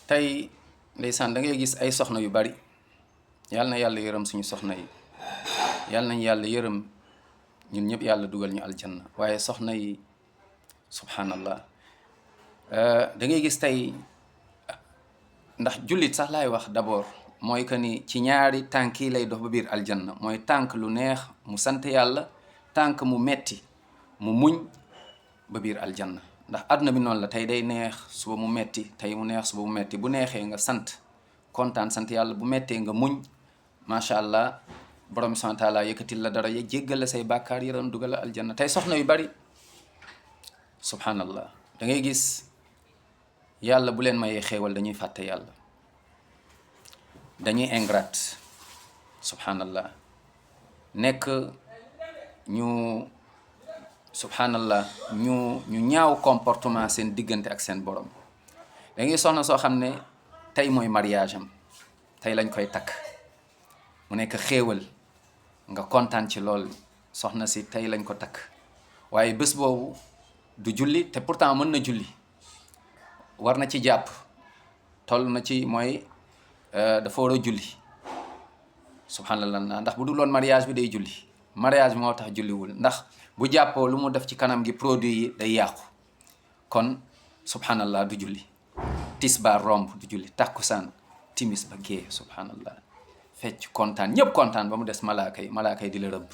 tey ndeysaan da ngay gis ay soxna yu bari yàlla na yàlla yërëm suñu soxna yi yàlla nañ yàlla yërëm ñun ñëpp yàlla dugal ñu aljanna waaye soxna yi subhanallah da ngay gis tey ndax jullit sax laay wax d'abord mooy que ni ci ñaari tànk yi lay dox ba biir aljanna mooy tànk lu neex mu sant yàlla tànk mu metti mu muñ ba biir aljanna ndax àdduna bi noonu la tey day neex suba mu metti tey mu neex suba mu metti bu neexee nga sant kontaan sant yàlla bu mettee nga muñ macha allah borom bi subhaanahu wa taala yëkkatil la dara jéggal la say bàkkaar yëram dugal la aljanna tey soxna yu bari subhanallah da ngay gis yàlla bu leen mayee xéewal dañuy fàtte yàlla dañuy ingrate subhanallah nekk ñu subhanallah ñu ñaaw comportement seen diggante ak seen borom da ngay soxna soo xam ne tey mooy mariage am tey lañ koy takk mu nekk xéewal nga kontaan ci lool soxna si tey lañ ko takk waaye bés boobu du julli te pourtant mën na julli war na ci jàpp toll na ci mooy dafa war a julli subhanallah ndax bu dul woon mariage bi day julli mariage bi moo tax julliwul ndax bu jàppoo lu mu def ci kanam gi produit yi day yàqu kon subhanallah du julli tisbaar romb du julli takkusaan timis ba gée subhanallah fecc kontaan ñëpp kontaan ba mu des malaaka yi di la rëbb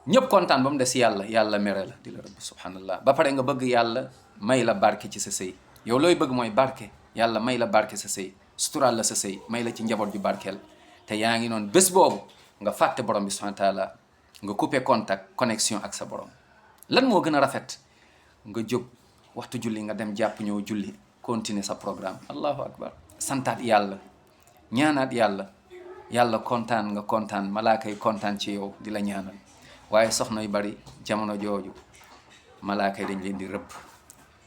ñëpp kontaan ba mu des yàlla mere la di la rëbb subhanallah ba pare nga bëgg yàlla may la barke ci sa sëy yow looy bëgg mooy barke yàlla may la barke sa sëy suturaal la sa sëy may la ci njaboot ju barkeel te yaa ngi noonu bés boobu nga fàtte borom bi subhanahu wa taala nga coupé contact connexion ak sa borom lan moo gën a rafet nga jóg waxtu julli nga dem jàpp ñëw julli continuer sa programme allahu akbar santaat yàlla ñaanaat yàlla kontaan nga kontaan malaaka yi kontaan ci yow di la ñaanal waaye soxna yu bari jamono jooju malaaka yi dañ leen di rëbb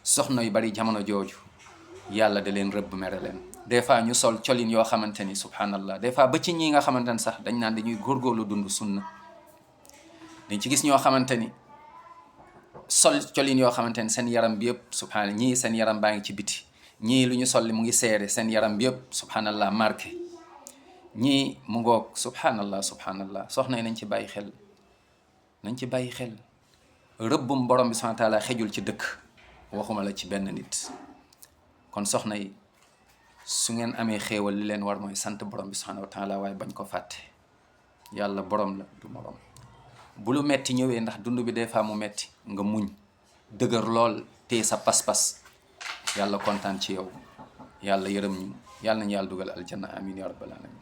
soxna yu bari jamono jooju yàlla da leen rëbb mere leen des fois ñu sol colin yoo xamante ni subhanallah des fois ba ci ñi nga xamante ni sax dañ naan dañuy góorgóorlu dund sunna dañ ci gis ñoo xamante ni sol colin yoo xamante ni seen yaram bi yëpp subhanallah ñii seen yaram baa ngi ci biti ñii lu ñu solli mu ngi seere seen yaram bi yëpp subhanallah marqué ñii mu ngoog subhanallah soxna yi nañ ci bàyyi xel rëbbum borom bi subhanahu wa taala xejul ci dëkk waxuma la ci benn nit kon soxna yi su ngeen amee xéewal li leen war mooy sant borom bi subhanahu wa taala waaye bañ ko fàtte yàlla borom la du morom bu lu metti ñëwee ndax dund bi des fois mu metti nga muñ dëgër lool téye sa pas-pas yàlla kontaan ci yow yàlla yërëm ñu yàlla nañu yàlla dugal aljanna amin ya rabbal alamin